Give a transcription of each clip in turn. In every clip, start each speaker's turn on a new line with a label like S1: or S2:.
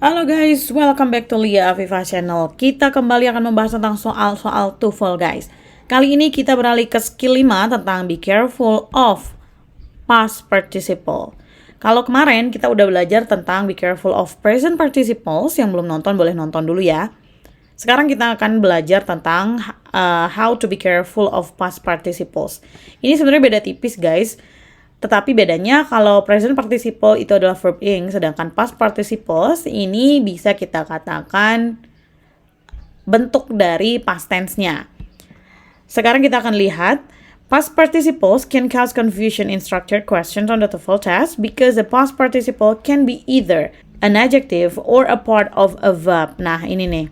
S1: Halo guys, welcome back to Lia Afifa Channel. Kita kembali akan membahas tentang soal-soal TOEFL guys. Kali ini kita beralih ke skill 5 tentang be careful of past participle. Kalau kemarin kita udah belajar tentang be careful of present participles, yang belum nonton boleh nonton dulu ya. Sekarang kita akan belajar tentang how to be careful of past participles. Ini sebenarnya beda tipis guys. Tetapi bedanya kalau present participle itu adalah verb ing, sedangkan past participles ini bisa kita katakan bentuk dari past tense-nya. Sekarang kita akan lihat, past participles can cause confusion in structured questions on the TOEFL test because the past participle can be either an adjective or a part of a verb. Nah, ini nih.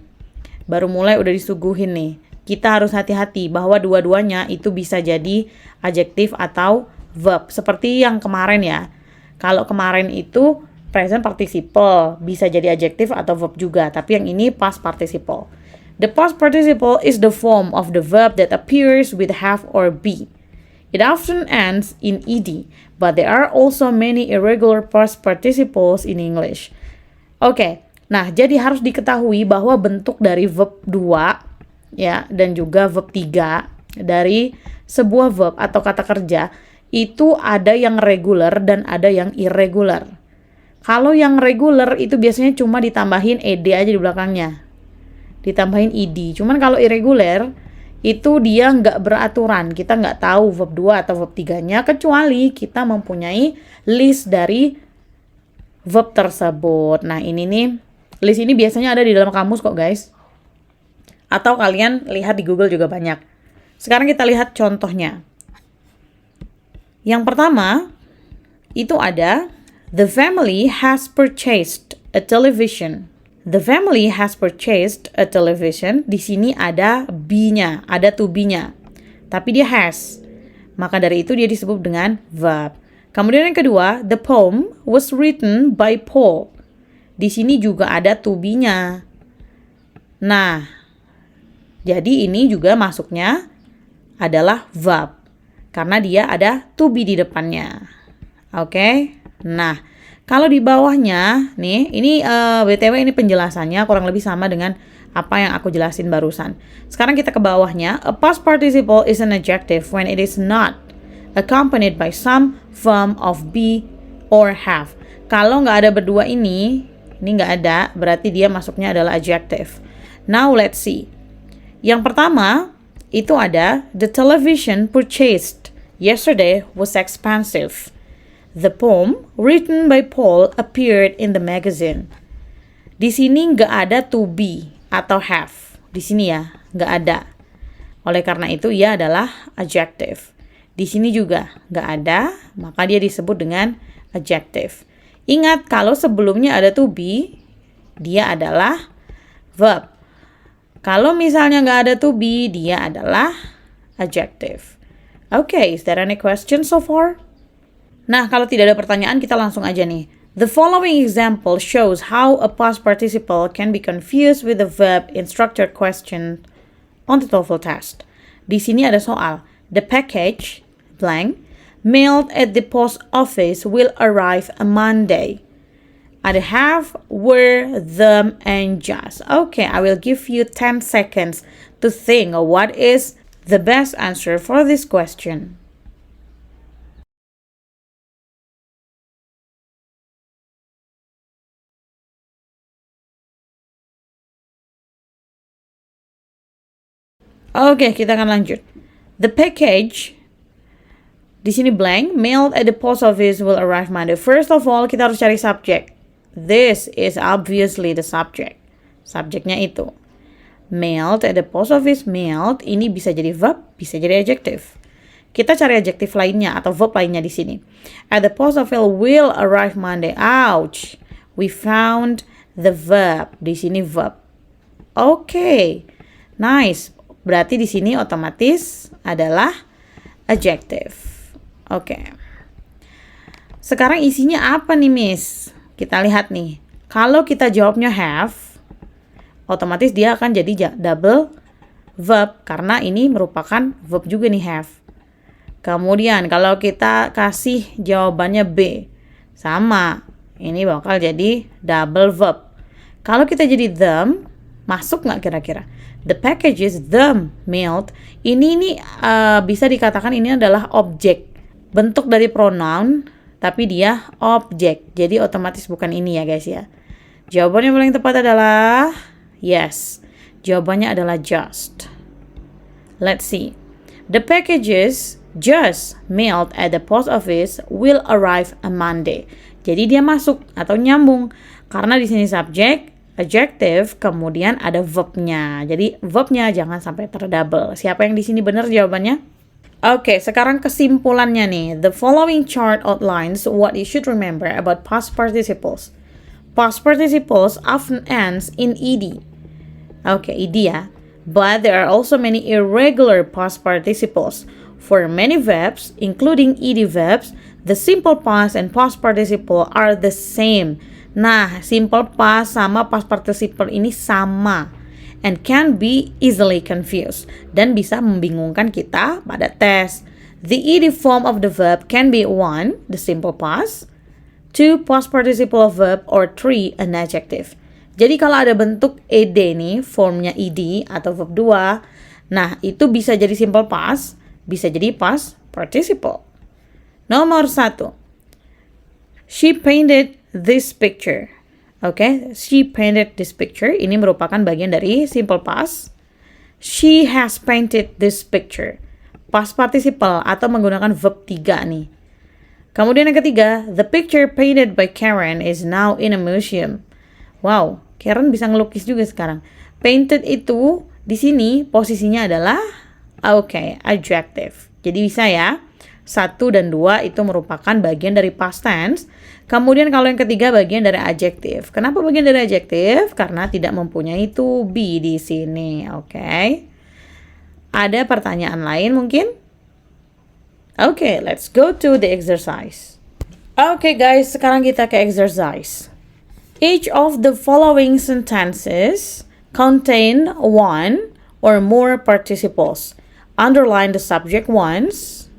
S1: Baru mulai udah disuguhin nih. Kita harus hati-hati bahwa dua-duanya itu bisa jadi adjektif atau verb. Seperti yang kemarin ya. Kalau kemarin itu present participle, bisa jadi adjektif atau verb juga. Tapi yang ini past participle. The past participle is the form of the verb that appears with have or be. It often ends in ed, but there are also many irregular past participles in English. Oke, nah jadi harus diketahui bahwa bentuk dari verb 2 ya, dan juga verb 3 dari sebuah verb atau kata kerja itu ada yang regular dan ada yang irregular. Kalau yang regular itu biasanya cuma ditambahin ed aja di belakangnya. Ditambahin ed. Cuman kalau irregular itu dia nggak beraturan. Kita nggak tahu verb 2 atau verb 3-nya kecuali kita mempunyai list dari verb tersebut. Nah, ini nih, list ini biasanya ada di dalam kamus kok, guys. Atau kalian lihat di Google juga banyak. Sekarang kita lihat contohnya. Yang pertama, itu ada the family has purchased a television. The family has purchased a television. Di sini ada be-nya, ada to be-nya. Tapi dia has. Maka dari itu dia disebut dengan verb. Kemudian yang kedua, the poem was written by Paul. Di sini juga ada to be-nya. Nah, jadi ini juga masuknya adalah verb. Karena dia ada to be di depannya. Oke. Nah, kalau di bawahnya nih, ini BTW ini penjelasannya kurang lebih sama dengan apa yang aku jelasin barusan. Sekarang kita ke bawahnya. A past participle is an adjective when it is not accompanied by some form of be or have. Kalau nggak ada berdua ini nggak ada, berarti dia masuknya adalah adjective. Now let's see. Yang pertama, itu ada the television purchased yesterday was expensive. The poem written by Paul appeared in the magazine. Di sini nggak ada to be atau have. Di sini ya, nggak ada. Oleh karena itu ia adalah adjective. Di sini juga nggak ada, maka dia disebut dengan adjective. Ingat, kalau sebelumnya ada to be, dia adalah verb. Kalau misalnya nggak ada to be, dia adalah adjective. Okay, is there any question so far? Nah, kalau tidak ada pertanyaan, kita langsung aja nih. The following example shows how a past participle can be confused with a verb in structured question on the TOEFL test. Di sini ada soal. The package, blank, mailed at the post office will arrive on Monday. Ada have, were, them, and just. Okay, I will give you 10 seconds to think of what is the best answer for this question. Oke, kita akan lanjut. The package, di sini blank, mailed at the post office will arrive Monday. First of all, kita harus cari subject. This is obviously the subject. Subjeknya itu. Mailed at the post office, mailed, ini bisa jadi verb, bisa jadi adjective. Kita cari adjective lainnya atau verb lainnya di sini. At the post office will arrive Monday. Ouch. We found the verb. Di sini verb. Okay. Nice. Berarti di sini otomatis adalah adjective. Oke. Sekarang isinya apa nih, Miss? Kita lihat nih. Kalau kita jawabnya have, otomatis dia akan jadi double verb karena ini merupakan verb juga nih have. Kemudian kalau kita kasih jawabannya B, sama. Ini bakal jadi double verb. Kalau kita jadi them, masuk nggak kira-kira? The packages them mailed, ini nih bisa dikatakan ini adalah objek. Bentuk dari pronoun, tapi dia objek. Jadi otomatis bukan ini ya guys ya. Jawaban yang paling tepat adalah yes. Jawabannya adalah just. Let's see. The packages just mailed at the post office will arrive on Monday. Jadi dia masuk atau nyambung karena di sini subjek, adjective, kemudian ada verbnya. Jadi verbnya jangan sampai terdouble. Siapa yang di sini benar jawabannya? Oke, sekarang kesimpulannya nih. The following chart outlines what you should remember about past participles. Past participles often ends in ed. Oke, ed ya. But there are also many irregular past participles. For many verbs, including ed verbs, the simple past and past participle are the same. Nah, simple past sama past participle ini sama and can be easily confused dan bisa membingungkan kita pada tes. The ed form of the verb can be 1, the simple past, 2, past participle of verb, or 3, an adjective. Jadi kalau ada bentuk ed nih, formnya ed atau verb 2, nah itu bisa jadi simple past, bisa jadi past participle. Nomor 1. She painted this picture. Oke, she painted this picture. Ini merupakan bagian dari simple past. She has painted this picture. Past participle atau menggunakan verb 3 nih. Kemudian yang ketiga, the picture painted by Karen is now in a museum. Wow, Karen bisa ngelukis juga sekarang. Painted itu di sini posisinya adalah adjective. Jadi bisa ya. 1 dan 2 itu merupakan bagian dari past tense. Kemudian kalau yang ketiga bagian dari adjective. Kenapa bagian dari adjective? Karena tidak mempunyai to be di sini. Oke. Ada pertanyaan lain mungkin? Oke, let's go to the exercise. Oke guys, sekarang kita ke exercise. Each of the following sentences contain one or more participles. Underline the subject once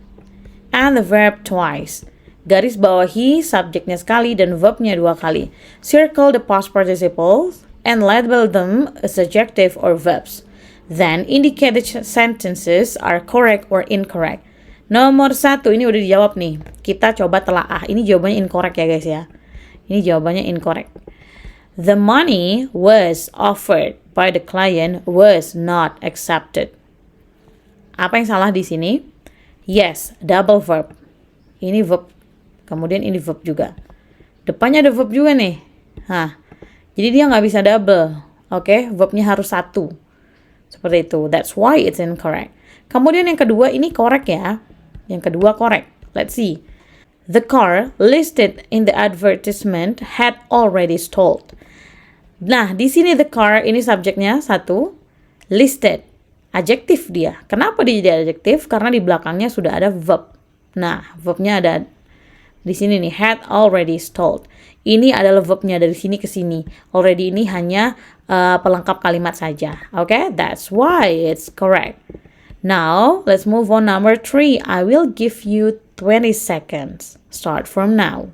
S1: and the verb twice. Garis bawahi subjeknya sekali dan verbnya 2 kali. Circle the past participles and label them as adjective or verbs. Then indicate the sentences are correct or incorrect. Nomor 1 ini udah dijawab nih. Kita coba telaah. Ini jawabannya incorrect ya guys ya. Ini jawabannya incorrect. The money was offered by the client was not accepted. Apa yang salah di sini? Yes, double verb. Ini verb. Kemudian ini verb juga. Depannya ada verb juga nih. Jadi dia nggak bisa double. Oke, verbnya harus 1. Seperti itu. That's why it's incorrect. Kemudian yang kedua ini correct ya. Yang kedua correct. Let's see. The car listed in the advertisement had already stalled. Nah, di sini the car ini subjeknya 1, listed. Adjektif dia. Kenapa dia jadi adjektif? Karena di belakangnya sudah ada verb. Nah, verbnya ada di sini nih, had already stalled. Ini adalah verbnya dari sini ke sini. Already ini hanya pelengkap kalimat saja. Okay? That's why it's correct. Now, let's move on number 3. I will give you 20 seconds. Start from now.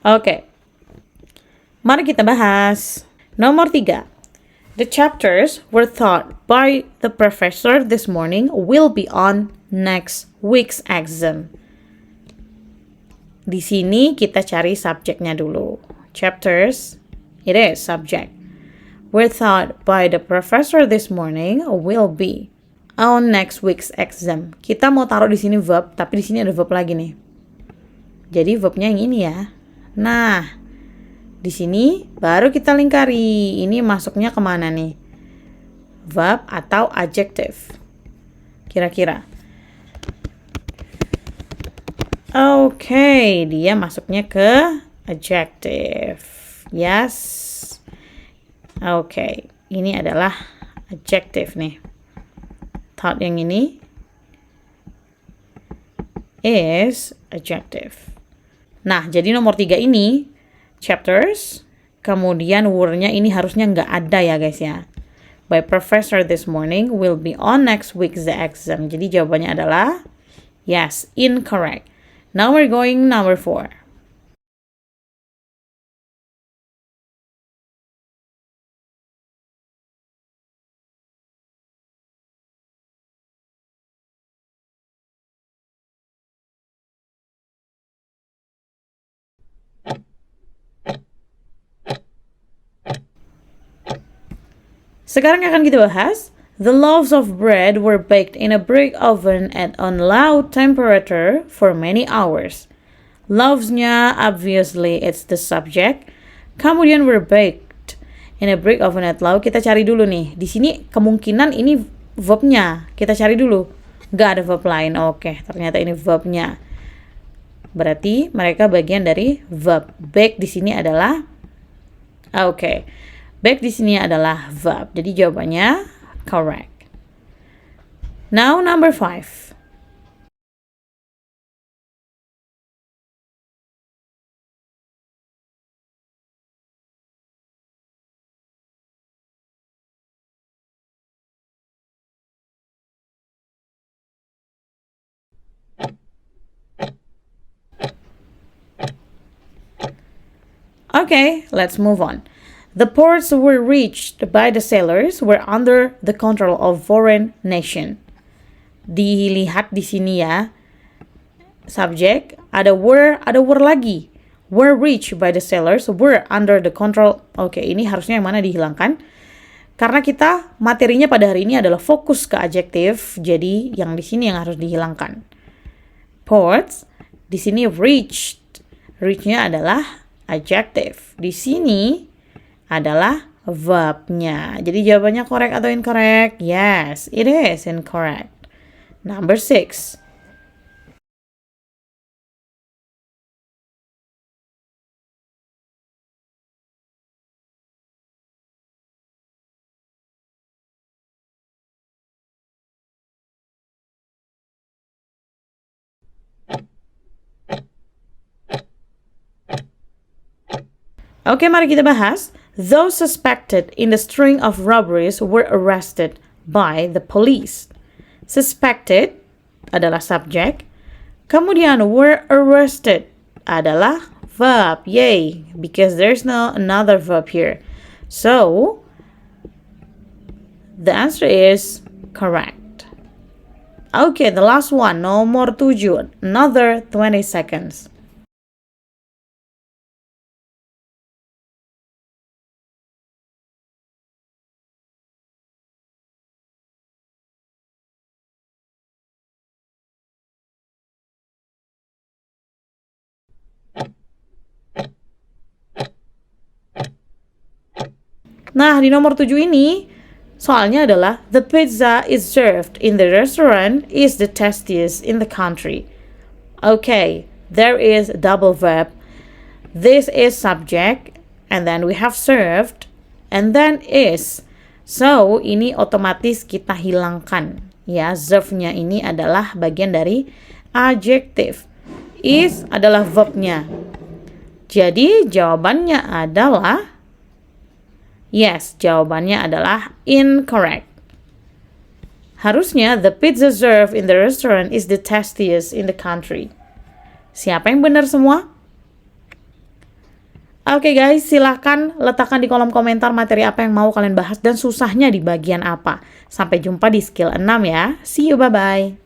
S1: Oke. Mari kita bahas. Nomor 3. The chapters were taught by the professor this morning will be on next week's exam. Di sini kita cari subjeknya dulu. Chapters, it is subject. Were taught by the professor this morning will be on next week's exam. Kita mau taruh di sini verb, tapi di sini ada verb lagi nih. Jadi verbnya yang ini ya. Nah, di sini baru kita lingkari. Ini masuknya kemana nih? Verb atau adjective? Kira-kira. Oke, dia masuknya ke adjective. Yes. Oke, ini adalah adjective nih. Thought yang ini is adjective. Nah, jadi nomor 3 ini, chapters, kemudian were-nya ini harusnya nggak ada ya guys ya. By professor this morning will be on next week's the exam. Jadi jawabannya adalah, yes, incorrect. Now we're going number 4. Sekarang akan kita bahas, the loaves of bread were baked in a brick oven at on low temperature for many hours. Loaves-nya obviously it's the subject. Kemudian were baked in a brick oven at low. Kita cari dulu nih. Di sini kemungkinan ini verb-nya. Kita cari dulu. Gak ada verb lain. Oke, ternyata ini verb-nya. Berarti mereka bagian dari verb. Bake di sini adalah bake di sini adalah verb. Jadi jawabannya correct. Now number 5. Okay, let's move on. The ports were reached by the sailors were under the control of foreign nation. Dilihat di sini ya, subject ada were lagi. Were reached by the sailors were under the control. Oke, ini harusnya yang mana dihilangkan? Karena kita materinya pada hari ini adalah fokus ke adjektif, jadi yang di sini yang harus dihilangkan. Ports di sini reached. Reach-nya adalah adjective. Di sini adalah verb-nya. Jadi jawabannya correct atau incorrect? Yes, it is incorrect. Number 6. Oke, mari kita bahas. Those suspected in the string of robberies were arrested by the police. Suspected adalah subject. Kemudian were arrested adalah verb. Yay, because there's no another verb here. So, the answer is correct. Okay, the last one, nomor 7. Another 20 seconds. Nah, di nomor 7 ini, soalnya adalah the pizza is served in the restaurant is the tastiest in the country. Okay, there is double verb. This is subject, and then we have served, and then is. So, ini otomatis kita hilangkan. Ya, serve-nya ini adalah bagian dari adjective. Is adalah verb-nya. Jadi, jawabannya adalah yes, jawabannya adalah incorrect. Harusnya the pizza served in the restaurant is the tastiest in the country. Siapa yang benar semua? Oke guys, silahkan letakkan di kolom komentar materi apa yang mau kalian bahas dan susahnya di bagian apa. Sampai jumpa di skill 6 ya. See you, bye-bye.